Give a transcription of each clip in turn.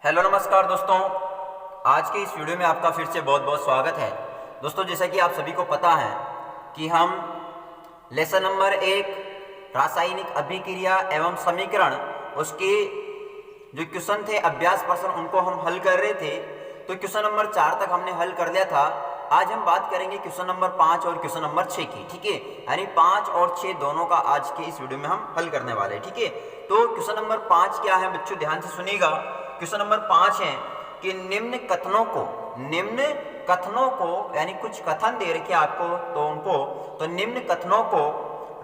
Hello नमस्कार दोस्तों, आज के इस वीडियो में आपका फिर से बहुत बहुत स्वागत है। दोस्तों, जैसा कि आप सभी को पता है कि हम लेसन नंबर 1 रासायनिक अभिक्रिया एवं समीकरण उसके जो क्वेश्चन थे अभ्यास प्रश्न उनको हम हल कर रहे थे। तो क्वेश्चन नंबर 4 तक हमने हल कर लिया था। आज हम बात करेंगे क्वेश्चन नंबर 5 और क्वेश्चन नंबर 6 की। ठीक है, यानी 5 और 6 दोनों का आज के इस वीडियो में हम हल करने वाले हैं। ठीक है, तो क्वेश्चन नंबर 5 क्या है बच्चों, ध्यान से सुनिएगा। क्वेश्चन नंबर 5 है कि निम्न कथनों को यानी कुछ कथन दे रखे आपको तो निम्न कथनों को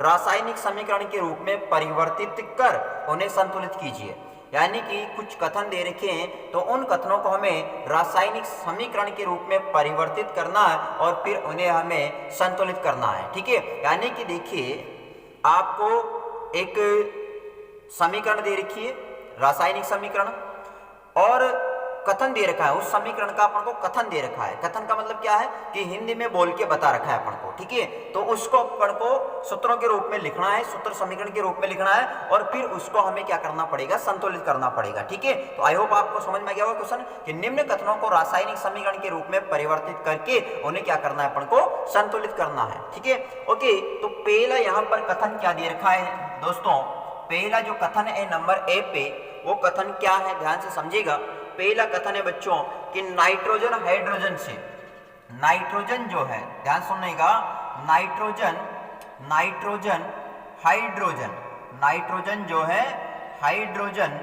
रासायनिक समीकरण के रूप में परिवर्तित कर उन्हें संतुलित कीजिए। यानी कि कुछ कथन दे रखे हैं तो उन कथनों को हमें रासायनिक समीकरण के रूप में परिवर्तित करना है और फिर उन्हें हमें संतुलित करना है। ठीक है, यानी कि देखिए आपको एक समीकरण दे रखी है, रासायनिक समीकरण, और कथन दे रखा है। उस समीकरण का अपन को कथन दे रखा है। कथन का मतलब क्या है कि हिंदी में बोल के बता रखा है अपन को। ठीक है, तो उसको अपन को सूत्रों के रूप में लिखना है, सूत्र समीकरण के रूप में लिखना है और फिर उसको हमें क्या करना पड़ेगा, संतुलित करना पड़ेगा। ठीक है, तो आई होप आपको समझ में गया होगा क्वेश्चन कि निम्न कथनों को रासायनिक समीकरण के रूप में परिवर्तित करके उन्हें क्या करना है, अपन को संतुलित करना है। ठीक है, ओके। तो पहला यहाँ पर कथन क्या दे रखा है दोस्तों, पहला जो कथन है नंबर ए पे, वो कथन क्या है ध्यान से समझिएगा। पहला कथन है बच्चों कि नाइट्रोजन हाइड्रोजन से, नाइट्रोजन जो है ध्यान सुनिएगा, नाइट्रोजन हाइड्रोजन, नाइट्रोजन जो है हाइड्रोजन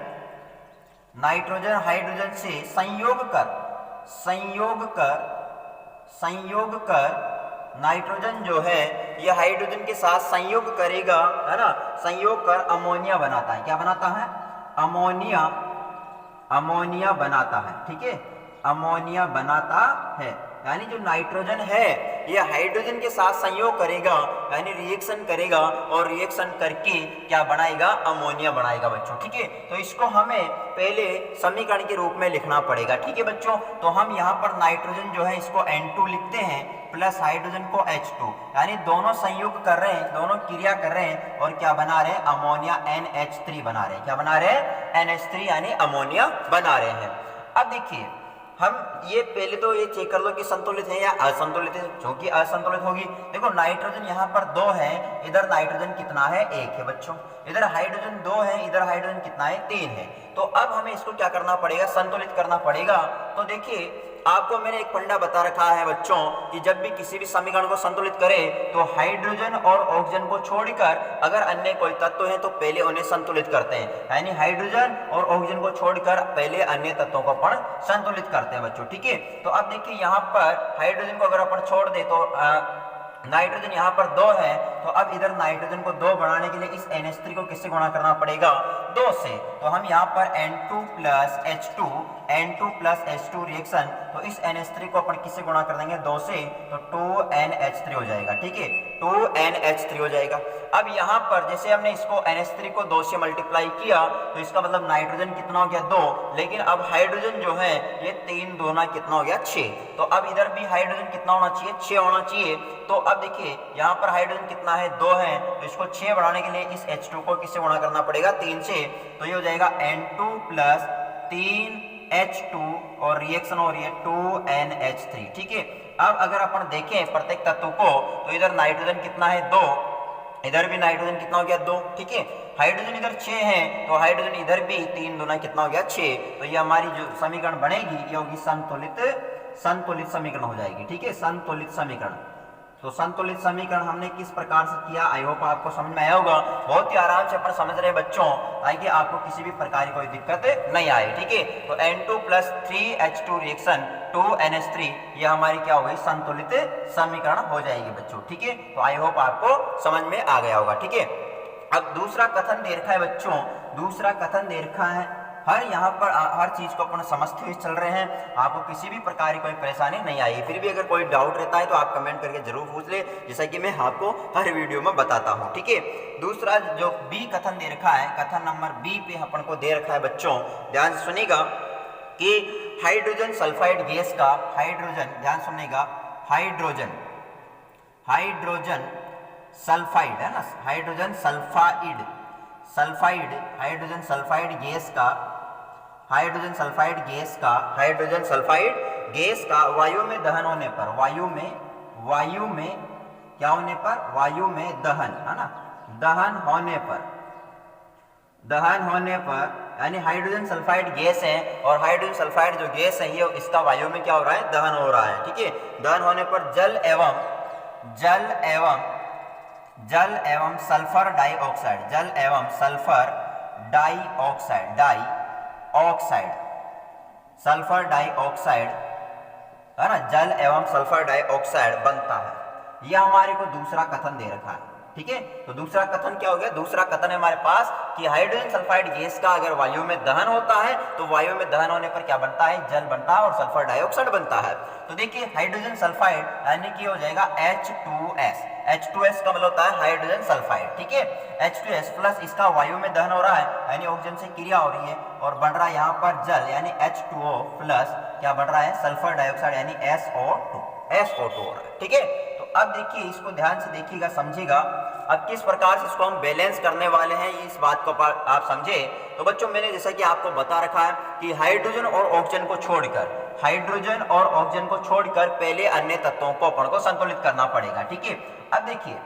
से संयोग कर नाइट्रोजन जो है ये हाइड्रोजन के साथ संयोग करेगा, है ना, संयोग कर अमोनिया बनाता है। क्या बनाता है? अमोनिया बनाता है। ठीक है, अमोनिया बनाता है। यानी जो नाइट्रोजन है ये हाइड्रोजन के साथ संयोग करेगा, यानी रिएक्शन करेगा और रिएक्शन करके क्या बनाएगा, अमोनिया बनाएगा बच्चों। ठीक है, तो इसको हमें पहले समीकरण के रूप में लिखना पड़ेगा। ठीक है बच्चों, तो हम यहाँ पर नाइट्रोजन जो है इसको N2 लिखते हैं प्लस हाइड्रोजन को H2, यानी दोनों संयोग कर रहे हैं, दोनों क्रिया कर रहे हैं और क्या बना रहे हैं, अमोनिया NH3 बना रहे हैं। क्या बना रहे हैं? NH3 यानी अमोनिया बना रहे हैं। अब देखिए हम ये पहले तो ये चेक कर लो कि संतुलित है या असंतुलित है। क्योंकि असंतुलित होगी, देखो नाइट्रोजन यहाँ पर 2 है, इधर नाइट्रोजन कितना है, 1 है बच्चों, इधर हाइड्रोजन 2 है, इधर हाइड्रोजन कितना है, 3 है। तो अब हमें इसको क्या करना पड़ेगा, संतुलित करना पड़ेगा। तो देखिए आपको मैंने एक फंडा बता रखा है बच्चों कि जब भी किसी भी समीकरण को संतुलित करें तो हाइड्रोजन और ऑक्सीजन को छोड़कर अगर अन्य कोई तत्व है तो पहले उन्हें संतुलित करते हैं। यानी हाइड्रोजन और ऑक्सीजन को छोड़कर पहले अन्य तत्वों को अपन संतुलित करते हैं बच्चों। ठीक है, तो अब देखिए यहाँ पर हाइड्रोजन को अगर अपन छोड़ दे तो नाइट्रोजन यहाँ पर 2 है, तो अब इधर नाइट्रोजन को 2 बढ़ाने के लिए इस NH3 को किससे गुणा करना पड़ेगा, 2 से। तो हम यहाँ पर N2 प्लस H2 रिएक्शन, तो इस NH3 को अपन किससे गुणा कर देंगे, 2 से, तो 2NH3 हो जाएगा। ठीक है, 2NH3 हो जाएगा। अब यहाँ पर जैसे हमने इसको NH3 को 2 से मल्टीप्लाई किया तो इसका मतलब नाइट्रोजन कितना हो गया, 2, लेकिन अब हाइड्रोजन जो है ये 3 दूना कितना हो गया, 6। तो अब इधर भी हाइड्रोजन कितना होना चाहिए, 6 होना चाहिए। तो अब देखिए यहाँ पर हाइड्रोजन कितना है, 2 है, तो इसको 6 बढ़ाने के लिए इस H2 को किससे गुणा करना पड़ेगा, 3 से। तो ये हो जाएगा N2 प्लस 3H2 और रिएक्शन हो रही है 2NH3। ठीक है, अब अगर अपन देखें प्रत्येक तत्व को तो इधर नाइट्रोजन कितना है, 2, इधर भी नाइट्रोजन कितना हो गया, 2। ठीक है, हाइड्रोजन इधर 6 है तो हाइड्रोजन इधर भी 3 दूना कितना हो गया, 6। तो ये हमारी जो समीकरण बनेगी ये होगी संतुलित समीकरण हो जाएगी। ठीक है, संतुलित समीकरण। तो संतुलित समीकरण हमने किस प्रकार से किया, आई होप आपको समझ में आया होगा। बहुत ही आराम से अपन समझ रहे हैं बच्चों, ताकि आपको किसी भी प्रकार की कोई दिक्कत नहीं आए। ठीक है, तो N2 plus 3H2 reaction 2NH3 ये हमारी क्या हो गई, संतुलित समीकरण हो जाएगी बच्चों। ठीक है, तो आई होप आपको समझ में आ गया होगा। ठीक है, अब दूसरा कथन दे रखा है बच्चों, दूसरा कथन दे रखा है, यहाँ पर हर चीज को अपन समझते हुए चल रहे हैं, आपको किसी भी प्रकार की कोई परेशानी नहीं आई। फिर भी अगर कोई डाउट रहता है तो आप कमेंट करके जरूर पूछ ले, जैसा कि मैं आपको हर वीडियो में बताता हूँ। ठीक है, दूसरा जो बी कथन दे रखा है, कथन नंबर बी पे अपन को दे रखा है बच्चों, ध्यान से सुनिएगा कि हाइड्रोजन सल्फाइड गैस का, हाइड्रोजन, ध्यान सुनिएगा, हाइड्रोजन सल्फाइड है ना, हाइड्रोजन सल्फाइड गैस का हाइड्रोजन सल्फाइड गैस का वायु में दहन होने पर, वायु में क्या होने पर, वायु में दहन, है ना, दहन होने पर यानी हाइड्रोजन सल्फाइड गैस है और हाइड्रोजन सल्फाइड जो गैस है ये इसका वायु में क्या हो रहा है, दहन हो रहा है। ठीक है, दहन होने पर जल एवं सल्फर डाइऑक्साइड, सल्फर डाइऑक्साइड, है ना, जल एवं सल्फर डाइऑक्साइड बनता है। यह हमारे को दूसरा कथन दे रखा है। ठीक है, तो दूसरा कथन क्या हो गया, दूसरा कथन है हमारे पास कि हाइड्रोजन सल्फाइड गैस का अगर वायु में दहन होता है तो वायु में दहन होने पर क्या बनता है, जल बनता है और सल्फर डाइऑक्साइड बनता है। तो देखिए हाइड्रोजन सल्फाइड यानी कि हो जाएगा H2S का मतलब होता है हाइड्रोजन सल्फाइड। ठीक है, H2S प्लस इसका वायु में दहन हो रहा है यानी ऑक्सीजन से क्रिया हो रही है और बन रहा है यहाँ पर जल यानी H2O प्लस क्या बन रहा है, सल्फर डाइऑक्साइड यानी SO2 हो रहा है। ठीक है, तो अब देखिए इसको ध्यान से देखिएगा, समझिएगा अब किस प्रकार से इसको हम बैलेंस करने वाले हैं, इस बात को आप समझे। तो बच्चों मैंने जैसा कि आपको बता रखा है कि हाइड्रोजन और ऑक्सीजन को छोड़कर पहले अन्य तत्वों को अपन को संतुलित करना पड़ेगा। ठीक है, अब देखिए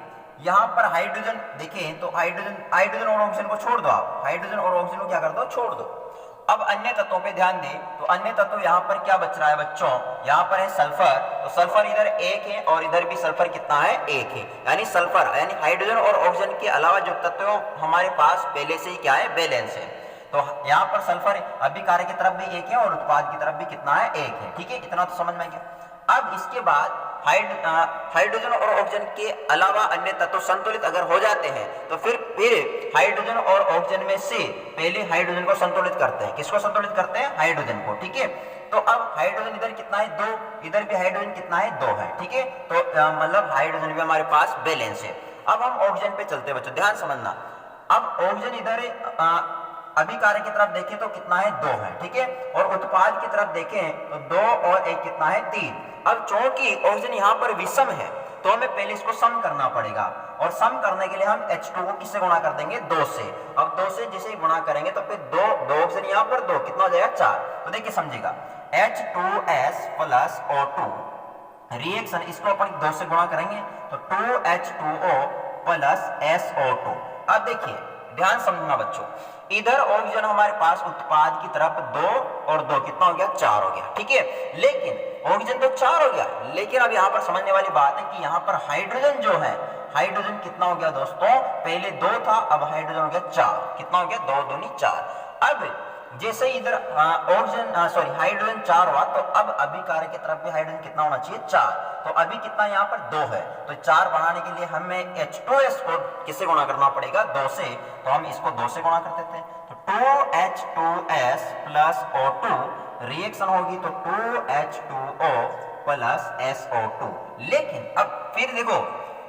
यहाँ पर हाइड्रोजन देखें तो हाइड्रोजन और ऑक्सीजन को छोड़ दो, आप हाइड्रोजन और ऑक्सीजन को क्या कर दो, छोड़ दो। अब अन्य तत्वों पे ध्यान दें तो अन्य तत्व यहाँ पर क्या बच रहा है बच्चों, यहाँ पर है सल्फर, तो सल्फर इधर एक है और इधर भी सल्फर कितना है, एक है, यानी सल्फर यानी हाइड्रोजन और ऑक्सीजन के अलावा जो तत्व हमारे पास पहले से ही क्या है, बैलेंस है। तो यहाँ पर सल्फर अभिकारक की तरफ भी एक है और उत्पाद की तरफ भी कितना है, एक है। ठीक है, इतना तो समझ में गया। अब इसके बाद हाइड्रोजन और ऑक्सीजन के अलावा अन्य तत्व संतुलित अगर हो जाते हैं तो फिर हाइड्रोजन और ऑक्सीजन में से पहले हाइड्रोजन को संतुलित करते हैं। किसको संतुलित करते हैं, हाइड्रोजन को। ठीक है, तो अब हाइड्रोजन इधर कितना है, 2, इधर भी हाइड्रोजन कितना है, 2 है। ठीक है, तो मतलब हाइड्रोजन भी हमारे पास बैलेंस है। अब हम ऑक्सीजन पे चलते हैं बच्चों, ध्यान समझना। अब ऑक्सीजन इधर अभिकारक की तरफ देखें तो कितना है, 2 है। ठीक है, और उत्पाद की तरफ देखें तो 2 और 1 कितना है, 3। अब चूंकि ऑक्सीजन यहाँ पर विषम है तो हमें पहले इसको सम करना पड़ेगा और सम करने के लिए हम H2 को किससे गुणा कर देंगे, 2 से। अब 2 से जैसे ही गुणा करेंगे तो फिर 2 ऑक्सीजन यहाँ पर 2 कितना हो जाएगा, 4। तो देखिए समझिएगा H2S प्लस O2 रिएक्शन, इसको अपन 2 से गुणा करेंगे तो 2H2O प्लस SO2। अब देखिए ध्यान समझना बच्चों, इधर ऑक्सीजन हमारे पास उत्पाद की तरफ 2 और 2 कितना हो गया, 4 हो गया। ठीक है, लेकिन ऑक्सीजन तो 4 हो गया, लेकिन अब यहाँ पर समझने वाली बात है कि यहाँ पर हाइड्रोजन जो है, हाइड्रोजन कितना हो गया दोस्तों, पहले 2 था अब हाइड्रोजन हो गया 4। कितना हो गया, 2 दूनी 4। अब जैसे इधर हाइड्रोजन 4 हुआ तो अब अभिकारक की तरफ भी हाइड्रोजन कितना होना चाहिए, 4। तो अभी कितना यहाँ पर 2 है, तो 4 बनाने के लिए हमें H2S को किससे गुणा करना पड़ेगा, 2 से। तो हम इसको 2 से गुणा कर देते हैं तो 2H2S प्लस O2 रिएक्शन होगी तो 2H2O प्लस SO2। लेकिन अब फिर देखो,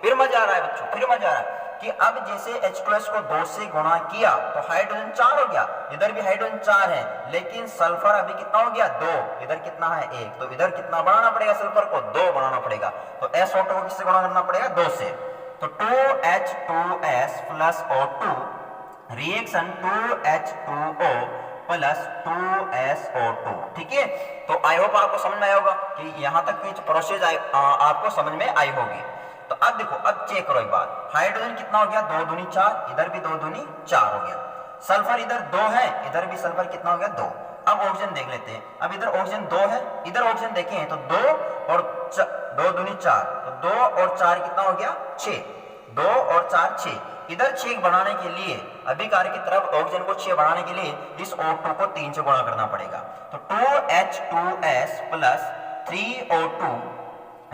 फिर मजा आ रहा है बच्चों, फिर मजा आ रहा है कि अब जैसे H2S को 2 से गुणा किया तो हाइड्रोजन 4 हो गया, इधर भी हाइड्रोजन 4 है, लेकिन सल्फर अभी कितना हो गया, 2, इधर कितना है, 1। तो इधर कितना बढ़ाना पड़ेगा, सल्फर को 2 बढ़ाना पड़ेगा। तो SO2 को किससे गुणा करना पड़ेगा, 2 से। तो 2H2S plus O2 reaction 2H2O plus 2SO2। ठीक है, तो आई होप आपको समझ में आया होगा कि यहाँ तक की प्रोसेस आपको समझ में आई होगी। तो अब देखो, अब चेक करो एक बार, हाइड्रोजन कितना हो गया, 2 दूनी 4, इधर भी 2 दूनी 4 हो गया। सल्फर इधर 2 है, इधर भी सल्फर कितना हो गया, 2। अब ऑक्सीजन देख लेते हैं, अब इधर ऑक्सीजन 2 है, इधर ऑक्सीजन देखें तो 2 और 2 दूनी 4, तो 2 और 4 कितना हो गया, 6। 2 और 4 6। इधर 6 बढ़ाने के लिए अभिकारक की तरफ ऑक्सीजन को 6 बढ़ाने के लिए इस O2 को 3 से गुणा करना पड़ेगा। तो 2H2S plus 3O2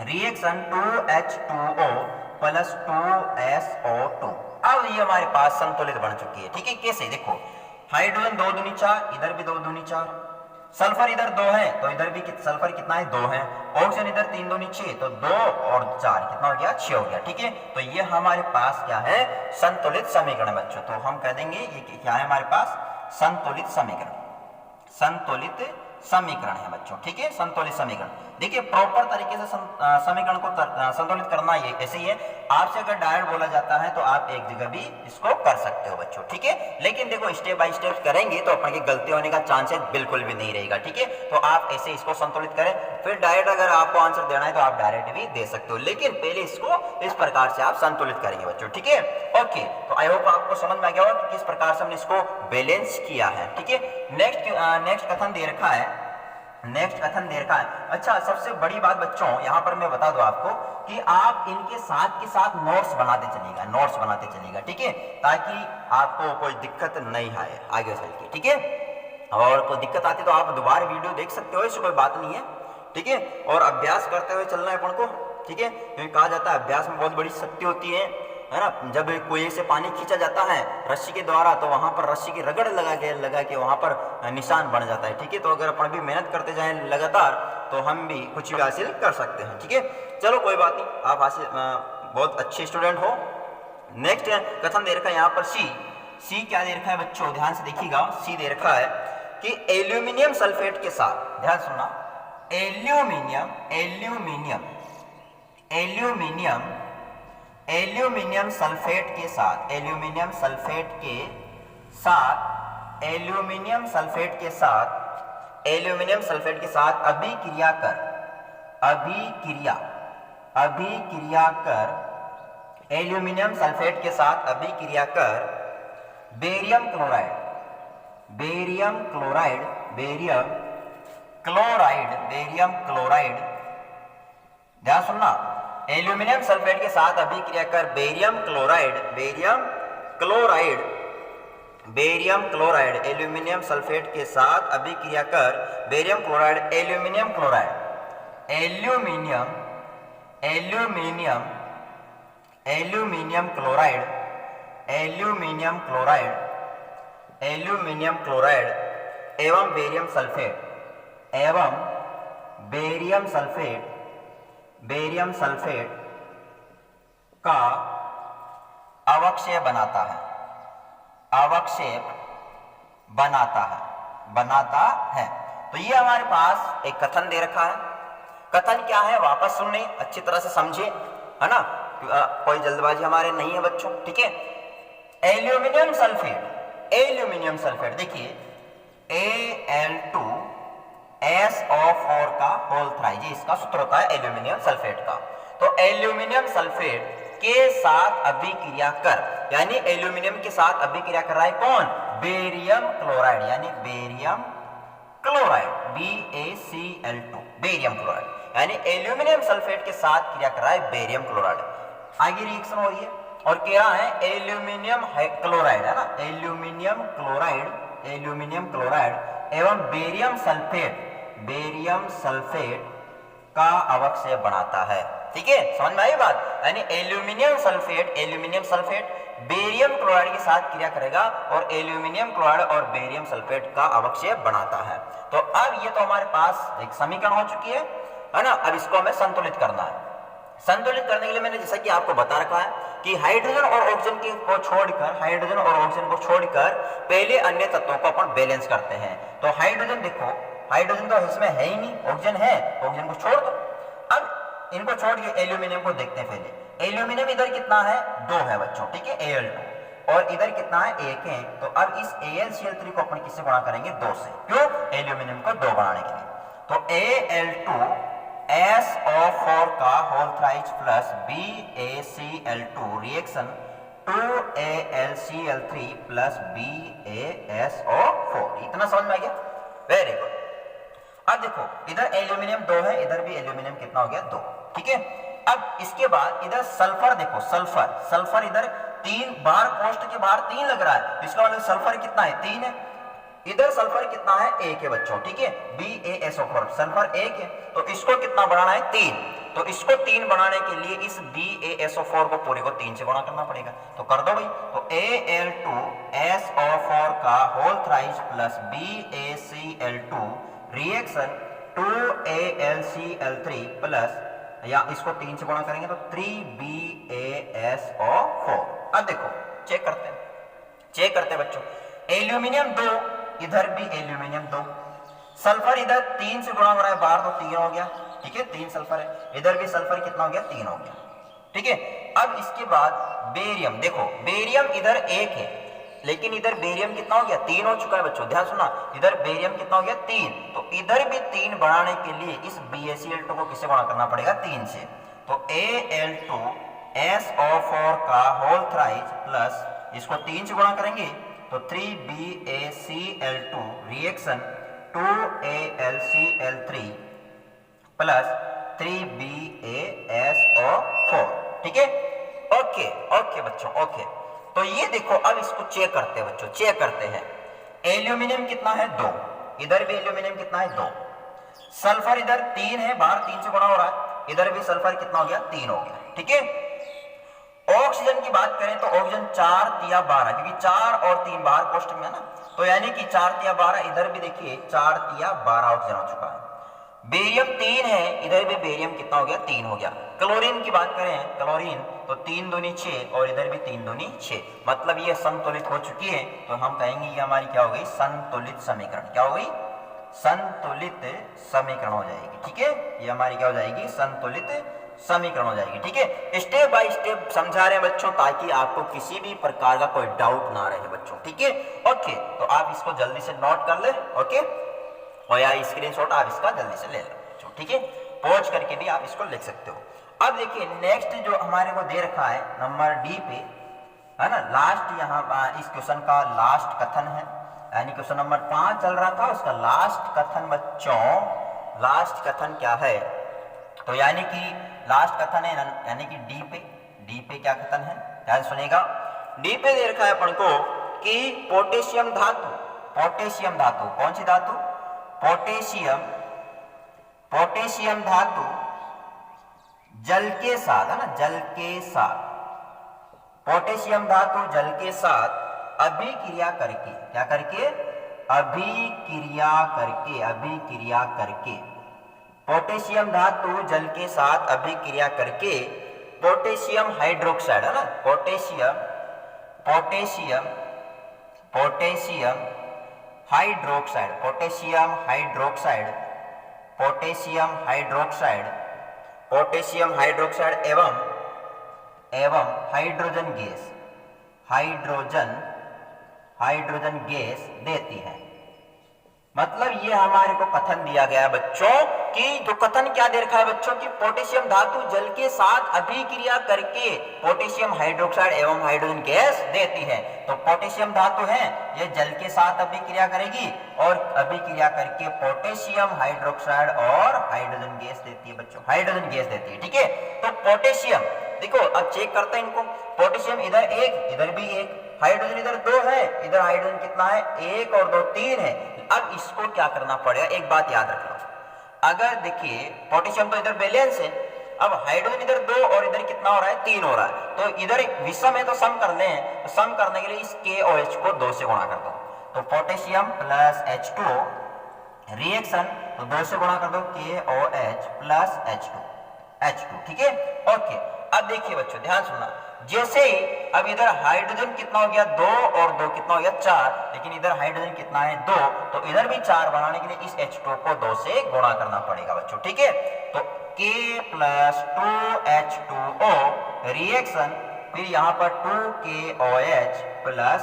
reaction 2H2O plus 2SO2। अब ये हमारे पास संतुलित बन चुकी है। ठीक है, कैसे देखो, हाइड्रोजन 2 दूनी 4, इधर भी 2 दूनी 4, सल्फर इधर 2 है तो इधर भी सल्फर कितना है, 2 है, ऑक्सीजन इधर 3 दूनी 6, तो 2 और 4 कितना हो गया, 6 हो गया। ठीक है, तो ये हमारे पास क्या है, संतुलित समीकरण बच्चों। तो हम कह देंगे ये क्या है हमारे पास, संतुलित समीकरण, संतुलित समीकरण है बच्चों। ठीक है, संतुलित समीकरण। देखिए प्रॉपर तरीके से समीकरण को संतुलित करना ये ऐसे ही है। आपसे अगर डायरेक्ट बोला जाता है तो आप एक जगह भी इसको कर सकते हो बच्चों, ठीक है। लेकिन देखो स्टेप बाय स्टेप करेंगे तो अपन की गलती होने का चांसेस बिल्कुल भी नहीं रहेगा, ठीक है। तो आप ऐसे इसको संतुलित करें, फिर डायरेक्ट अगर आपको आंसर देना है तो आप डायरेक्ट भी दे सकते हो, लेकिन पहले इसको इस प्रकार से आप संतुलित करेंगे बच्चों, ठीक है। ओके, तो आई होप आपको समझ में आ गया होगा कि किस प्रकार से हमने इसको बैलेंस किया है, ठीक है। नेक्स्ट कथन दे रखा है, अच्छा सबसे बड़ी बात बच्चों यहां पर मैं बता दूं आपको कि आप इनके साथ नोट्स बनाते चलिएगा, ठीक है, ताकि आपको कोई दिक्कत नहीं आए आगे चल के, ठीक है। और कोई दिक्कत आती तो आप दोबारा वीडियो देख सकते हो, इससे कोई बात नहीं है, ठीक है। और अभ्यास करते हुए चलना है अपन को, ठीक है, क्योंकि कहा जाता है अभ्यास में बहुत बड़ी शक्ति होती है ना। जब कुएं से पानी खींचा जाता है रस्सी के द्वारा तो वहां पर रस्सी की रगड़ लगा के वहां पर निशान बन जाता है, ठीक है। तो अगर अपन भी मेहनत करते जाएं लगातार तो हम भी कुछ भी हासिल कर सकते हैं, ठीक है। चलो कोई बात नहीं, आप हासिल बहुत अच्छे स्टूडेंट हो। नेक्स्ट कथन दे रखा है यहाँ पर सी क्या दे रखा है बच्चों, ध्यान से देखिएगा। सी दे रखा है कि एल्यूमिनियम सल्फेट के साथ, ध्यान सुनना, एल्यूमिनियम सल्फेट के साथ अभिक्रिया कर बेरियम क्लोराइड, ध्यान सुनना, एल्यूमिनियम सल्फेट के साथ अभिक्रिया कर बेरियम क्लोराइड, एल्यूमिनियम सल्फेट के साथ अभिक्रिया कर बेरियम क्लोराइड, एल्यूमिनियम क्लोराइड एवं बेरियम सल्फेट का अवक्षय बनाता है। तो ये हमारे पास एक कथन दे रखा है। कथन क्या है वापस सुनने, अच्छी तरह से समझे, है ना, कोई जल्दबाजी हमारे नहीं है बच्चों, ठीक है। एल्यूमिनियम सल्फेट देखिए Al2SO4 का होल थ्राइज, इसका सूत्र होता है एल्यूमिनियम सल्फेट का। तो एल्यूमिनियम सल्फेट के साथ अभिक्रिया कर, यानी एल्यूमिनियम के साथ अभिक्रिया कर रहा है कौन, बेरियम क्लोराइड, यानी barium chloride BaCl2, barium chloride, यानी एल्यूमिनियम सल्फेट के साथ क्रिया कर रहा है बेरियम क्लोराइड। आगे रिएक्शन हो रही है और क्या है, एल्यूमिनियम क्लोराइड, है ना, एल्यूमिनियम क्लोराइड एवं बेरियम सल्फेट का अवक्षय बनाता है, ठीक है, समझ में आई बात। यानी एल्यूमिनियम सल्फेट बेरियम क्लोराइड के साथ क्रिया करेगा और एल्यूमिनियम क्लोराइड और बेरियम सल्फेट का अवक्षय बनाता है। तो अब ये तो हमारे पास एक समीकरण हो चुकी है ना। अब इसको हमें संतुलित करना है। संतुलित करने के लिए मैंने जैसा कि आपको बता रखा है कि हाइड्रोजन और ऑक्सीजन को छोड़कर पहले अन्य तत्वों को अपन बैलेंस करते हैं। तो हाइड्रोजन देखो, हाइड्रोजन तो इसमें है ही नहीं, ऑक्सीजन है, ऑक्सीजन को छोड़ दो। अब इनको छोड़ के एल्यूमिनियम को देखते हैं पहले। एल्यूमिनियम इधर कितना है, 2 है बच्चों, ठीक है, Al2, और इधर कितना है, 1 है। तो अब इस AlCl3 को अपन किससे गुणा करेंगे, 2 से, क्यों, एल्यूमिनियम को 2 बनाने के लिए। तो Al2SO4 का whole thrice plus BaCl2 reaction 2AlCl3 plus BaSO4, इतना समझ में आ गया, वेरी गुड। अब देखो इधर एल्यूमिनियम 2 है, इधर भी एल्यूमिनियम कितना हो गया, 2, ठीक है। अब इसके बाद इधर सल्फर देखो, सल्फर इधर 3 बार, कोष्ठ के बाहर 3 लग रहा है, इसका मतलब सल्फर कितना है, 3 है। इधर सल्फर कितना है, 1 है बच्चों, ठीक है, BaSO4, सल्फर 1 है, तो इसको कितना बढ़ाना है, 3। तो इसको 3 बनाने के लिए इस BaSO4 को पूरे को 3 से गुणा करना पड़ेगा। तो कर दो भाई। तो Al2SO4 का whole thrice plus BaCl2 reaction 2AlCl3 plus, या इसको 3 से गुणा करेंगे तो 3BaSO4। अब देखो चेक करते हैं बच्चों, एल्यूमिनियम 2, इधर भी एल्यूमिनियम 2, सल्फर इधर 3 से गुणा हो रहा है बाहर, तो 3 हो गया, ठीक है, 3 सल्फर है, इधर भी सल्फर कितना हो गया, 3 हो गया, ठीक है। अब इसके बाद बेरियम, देखो बेरियम इधर 1 है, लेकिन इधर बेरियम कितना हो गया, 3 हो चुका है बच्चों, ध्यान सुना, इधर बेरियम कितना हो गया, 3, तो इधर भी 3 बढ़ाने के लिए इस BaCl2 को किससे गुणा करना पड़ेगा, 3 से, तो Al2SO4 का होल थ्राइज प्लस इसको 3 से गुणा करेंगे तो 3BaCl2 reaction 2AlCl3 plus 3BaSO4, ठीक है, ओके ओके बच्चों, ओके। तो ये देखो, अब इसको चेक करते हैं बच्चों, चेक करते हैं। एल्यूमिनियम कितना है, 2, इधर भी एल्यूमिनियम कितना है, 2, सल्फर इधर 3 है, बाहर 3 से गुणा हो रहा है, इधर भी सल्फर कितना हो गया, 3 हो गया, ठीक है। ऑक्सीजन की बात करें तो ऑक्सीजन 4 तिया 12, क्योंकि 4 और 3 बाहर कोष्टक में है ना, तो यानी कि 4 तिया 12, इधर भी देखिए 4 तिया 12 ऑक्सीजन हो चुका है। बेरियम 3 है, इधर भी बेरियम कितना हो गया, 3 हो गया। क्लोरीन की बात करें, क्लोरीन तो 3 दूनी 6 और इधर भी 3 दूनी 6, मतलब ये संतुलित हो चुकी है, तो हम कहेंगे ये हमारी क्या हो गई, संतुलित समीकरण, क्या हो गई, संतुलित समीकरण हो जाएगी, ठीक है, ये हमारी क्या हो जाएगी, संतुलित समीकरण हो जाएगी, ठीक है। स्टेप बाय स्टेप समझा रहे हैं बच्चों, ताकि आपको किसी भी प्रकार का कोई डाउट ना रहे बच्चों, ठीक है, ओके। तो आप इसको जल्दी से नोट कर ले, ओके, और या स्क्रीनशॉट आप इसका जल्दी से ले लो, ठीक है, पॉज करके भी आप इसको लिख सकते हो। अब देखिए नेक्स्ट जो हमारे को दे रखा है नंबर डी पे, है ना, लास्ट यहाँ इस क्वेश्चन का लास्ट कथन है, यानी क्वेश्चन नंबर 5 चल रहा था, उसका लास्ट कथन बच्चों, लास्ट कथन क्या है, तो यानी कि लास्ट कथन है, यानी कि डी पे क्या कथन है, ध्यान सुनेगा। डी पे दे रखा है अपन को कि पोटेशियम धातु, पोटेशियम धातु कौन सी धातु, पोटेशियम धातु जल के साथ, है ना, जल के साथ, पोटेशियम धातु जल के साथ अभिक्रिया करके, क्या करके, अभिक्रिया करके, पोटेशियम धातु जल के साथ अभिक्रिया करके पोटेशियम हाइड्रोक्साइड, है ना, पोटेशियम हाइड्रोक्साइड एवं हाइड्रोजन गैस देती है। मतलब ये हमारे को कथन दिया गया है बच्चों कि जो कथन क्या दे रखा है बच्चों की पोटेशियम धातु जल के साथ अभिक्रिया करके पोटेशियम हाइड्रोक्साइड एवं हाइड्रोजन गैस देती है। तो पोटेशियम धातु है, ये जल के साथ अभिक्रिया करेगी और अभिक्रिया करके पोटेशियम हाइड्रोक्साइड और हाइड्रोजन गैस देती है बच्चों, हाइड्रोजन गैस देती है, ठीक है। तो पोटेशियम देखो, अब चेक करते हैं इनको, पोटेशियम इधर 1, इधर भी 1, हाइड्रोजन इधर 2 है, इधर हाइड्रोजन कितना है, 1 और 2 3 है। अब इसको क्या करना पड़ेगा, एक बात याद रखना, अगर देखिए पोटेशियम तो इधर बैलेंस है, अब हाइड्रोजन इधर 2 और इधर कितना हो रहा है, 3 हो रहा है, तो इधर विषम है तो सम करने हैं, तो सम करने के लिए इस KOH को 2 से गुणा कर दो, तो पोटेशियम प्लस H2 रिएक्शन, तो 2 से गुणा कर दो, KOH प्लस H2, ठीक है, ओके। अब देखिए बच्चों ध्यान सुनना, जैसे ही अब इधर हाइड्रोजन कितना हो गया 2 और 2 कितना हो गया 4, लेकिन इधर हाइड्रोजन कितना है 2, तो इधर भी 4 बनाने के लिए इस H2 को 2 से गुणा करना पड़ेगा बच्चों, ठीक है। तो K प्लस 2H2O रिएक्शन, फिर यहाँ पर 2KOH प्लस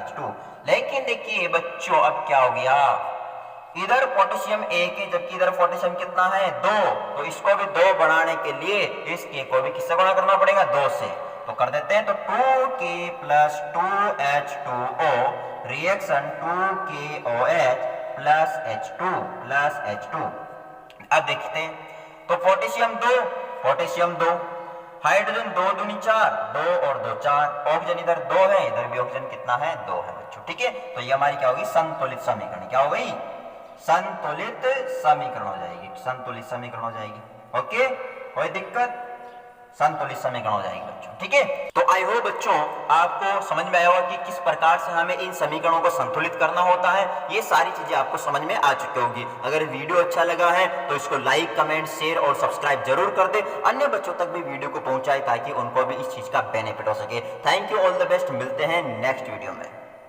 H2, लेकिन देखिए बच्चों अब क्या हो गया, इधर पोटेशियम 1 है जबकि इधर पोटेशियम कितना है 2, तो इसको भी 2 बढ़ाने के लिए इस K को भी किससे गुणा करना पड़ेगा 2 से, तो कर देते हैं, तो 2K plus 2H2O reaction 2KOH plus H2, अब देखते हैं, तो पोटेशियम 2, हाइड्रोजन 2 दूनी 4, 2 और 2 4, ऑक्सीजन इधर 2 है, इधर भी ऑक्सीजन कितना है 2 है बच्चों, ठीक है। तो ये हमारी क्या होगी, संतुलित समीकरण, क्या हो गई, संतुलित समीकरण हो जाएगी, ओके, कोई दिक्कत, संतुलित समीकरण हो जाएगी बच्चों, ठीक है। तो आई होप बच्चों आपको समझ में आया होगा कि किस प्रकार से हमें इन समीकरणों को संतुलित करना होता है, ये सारी चीजें आपको समझ में आ चुकी होगी। अगर वीडियो अच्छा लगा है तो इसको लाइक, कमेंट, शेयर और सब्सक्राइब जरूर कर दे, अन्य बच्चों तक भी वीडियो को पहुंचाए ताकि उनको भी इस चीज का बेनिफिट हो सके। Thank you, all the best, मिलते हैं नेक्स्ट वीडियो में।